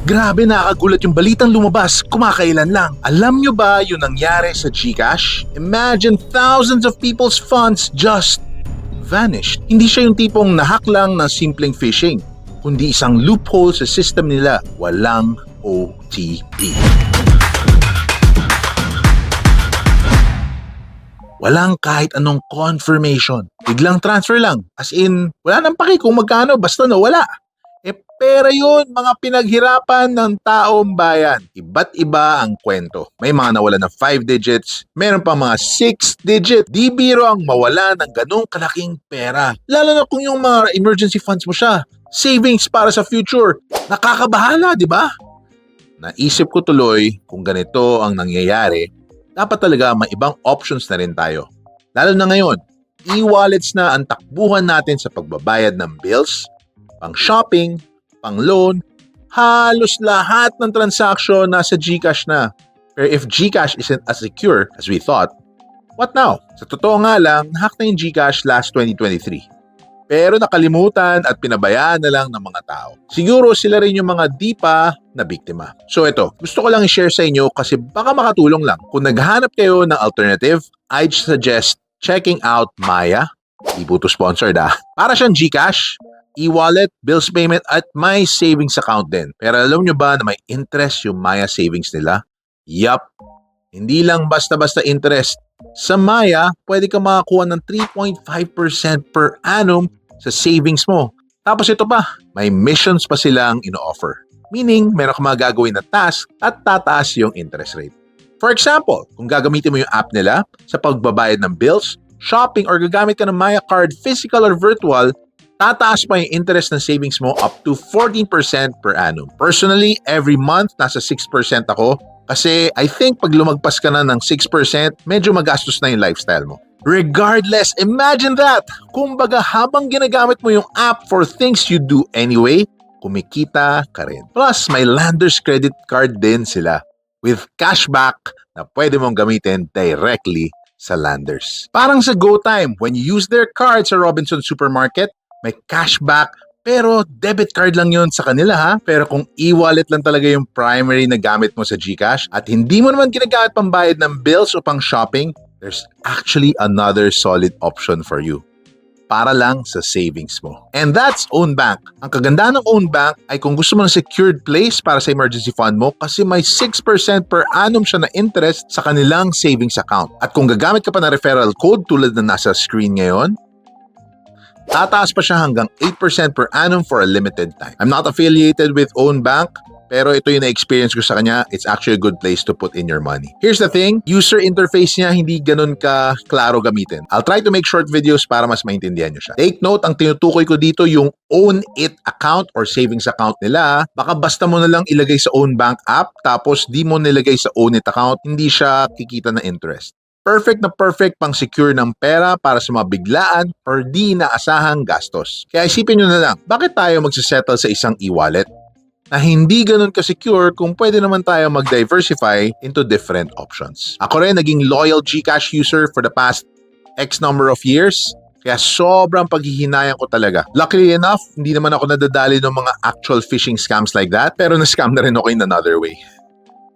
Grabe, nakakagulat yung balitang lumabas kumakailan lang. Alam nyo ba yung nangyari sa GCash? Imagine thousands of people's funds just vanished. Hindi siya yung tipong nahack lang ng simpleng phishing, kundi isang loophole sa system nila. Walang OTP. Walang kahit anong confirmation. Biglang transfer lang. As in, wala nang paki kung magkano, basta nawala. Pera yun, mga pinaghirapan ng taong bayan. Iba't iba ang kwento. May mga nawala ng 5 digits, meron pa mga 6 digit. Di biro ang mawala ng ganong kalaking pera. Lalo na kung yung mga emergency funds mo siya. Savings para sa future. Nakakabahala, di ba? Naisip ko tuloy, kung ganito ang nangyayari, dapat talaga may ibang options na rin tayo. Lalo na ngayon, e-wallets na ang takbuhan natin sa pagbabayad ng bills, pang shopping, pang loan, halos lahat ng transaction nasa GCash na. Pero if GCash isn't as secure as we thought, what now? Sa totoo nga lang, nahack na yung GCash last 2023. Pero nakalimutan at pinabayaan na lang ng mga tao. Siguro sila rin yung mga di pa na biktima. So ito, gusto ko lang i-share sa inyo kasi baka makatulong lang. Kung naghahanap kayo ng alternative, I'd suggest checking out Maya. Di po to sponsored Para siyang GCash, e-wallet, bills payment, at may savings account din. Pero alam nyo ba na may interest yung Maya savings nila? Yup. Hindi lang basta-basta interest. Sa Maya, pwede ka makakuha ng 3.5% per annum sa savings mo. Tapos ito pa, may missions pa silang ino-offer. Meaning, meron ka magagawin na task at tataas yung interest rate. For example, kung gagamitin mo yung app nila sa pagbabayad ng bills, shopping, or gagamit ka ng Maya card, physical or virtual, tataas pa yung interest ng savings mo up to 14% per annum. Personally, every month, nasa 6% ako. Kasi I think pag lumagpas ka na ng 6%, medyo magastos na yung lifestyle mo. Regardless, imagine that! Kumbaga habang ginagamit mo yung app for things you do anyway, kumikita ka rin. Plus, may Landers credit card din sila with cashback na pwede mong gamitin directly sa Landers. Parang sa GoTime, when you use their card sa Robinson Supermarket, may cashback, pero debit card lang yun sa kanila Pero kung e-wallet lang talaga yung primary na gamit mo sa GCash at hindi mo naman ginagamit pambayad ng bills o pang shopping, there's actually another solid option for you. Para lang sa savings mo. And that's Own Bank. Ang kagandahan ng Own Bank ay kung gusto mo ng secured place para sa emergency fund mo kasi may 6% per annum siya na interest sa kanilang savings account. At kung gagamit ka pa ng referral code tulad na nasa screen ngayon, tataas pa siya hanggang 8% per annum for a limited time. I'm not affiliated with Own Bank, pero ito yung na-experience ko sa kanya. It's actually a good place to put in your money. Here's the thing, user interface niya hindi ganun ka klaro gamitin. I'll try to make short videos para mas maintindihan nyo siya. Take note, ang tinutukoy ko dito yung Own It account or savings account nila. Baka basta mo na lang ilagay sa Own Bank app, tapos di mo nilagay sa Own It account, hindi siya kikita na interest. Perfect na perfect pang secure ng pera para sa mga biglaan or di naasahang gastos. Kaya isipin nyo na lang, bakit tayo magsisettle sa isang e-wallet na hindi ganun ka-secure kung pwede naman tayo mag-diversify into different options? Ako rin naging loyal GCash user for the past X number of years, kaya sobrang paghihinayang ko talaga. Luckily enough, hindi naman ako nadadali ng mga actual phishing scams like that, pero na-scam na rin ako in another way.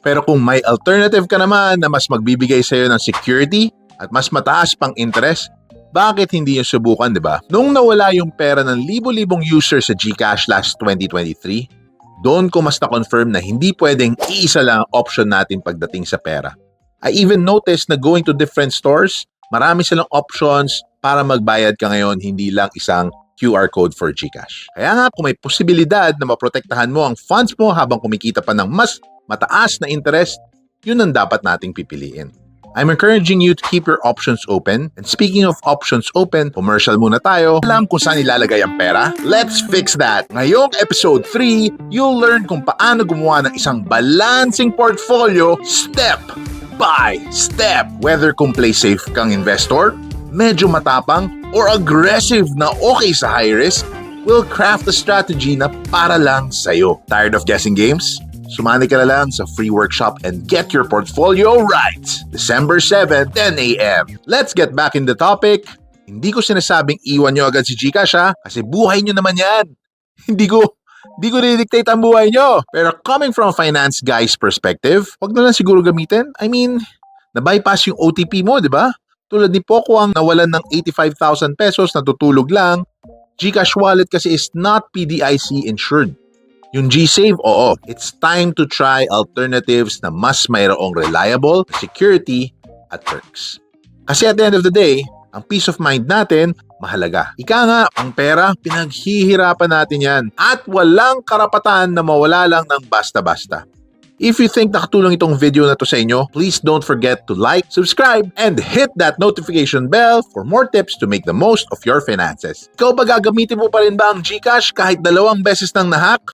Pero kung may alternative ka naman na mas magbibigay sa'yo ng security at mas mataas pang interest, bakit hindi yung subukan, di ba? Nung nawala yung pera ng libo-libong users sa GCash last 2023, doon ko mas na-confirm na hindi pwedeng iisa lang ang option natin pagdating sa pera. I even noticed na going to different stores, marami silang options para magbayad ka ngayon, hindi lang isang QR code for GCash. Kaya nga, kung may posibilidad na maprotektahan mo ang funds mo habang kumikita pa ng mas mataas na interest, yun ang dapat nating pipiliin. I'm encouraging you to keep your options open. And speaking of options open, commercial muna tayo. Alam kung saan ilalagay ang pera? Let's fix that! Ngayong episode 3, you'll learn kung paano gumawa ng isang balancing portfolio step by step. Whether kung play safe kang investor, medyo matapang, or aggressive na okay sa high risk, we'll craft a strategy na para lang sa'yo. Tired of guessing games? Sumali ka na lang sa free workshop and get your portfolio right. December 7, 10 a.m. Let's get back in the topic. Hindi ko sinasabing iwan nyo agad si GCash kasi buhay nyo naman yan. Hindi ko Di ko didictate ang buhay nyo. Pero coming from a finance guy's perspective, wag na lang siguro gamitin. I mean, na-bypass yung OTP mo, di ba? Tulad ni Poco ang nawalan ng 85,000 pesos na tutulog lang. GCash wallet kasi is not PDIC insured. Yung GSave, oo. It's time to try alternatives na mas mayroong reliable, security, at perks. Kasi at the end of the day, ang peace of mind natin, mahalaga. Ika nga, ang pera, pinaghihirapan natin yan. At walang karapatan na mawala lang ng basta-basta. If you think nakatulong itong video na to sa inyo, please don't forget to like, subscribe, and hit that notification bell for more tips to make the most of your finances. Ikaw ba gagamitin mo pa rin ba ang GCash kahit 2 beses nang nahack?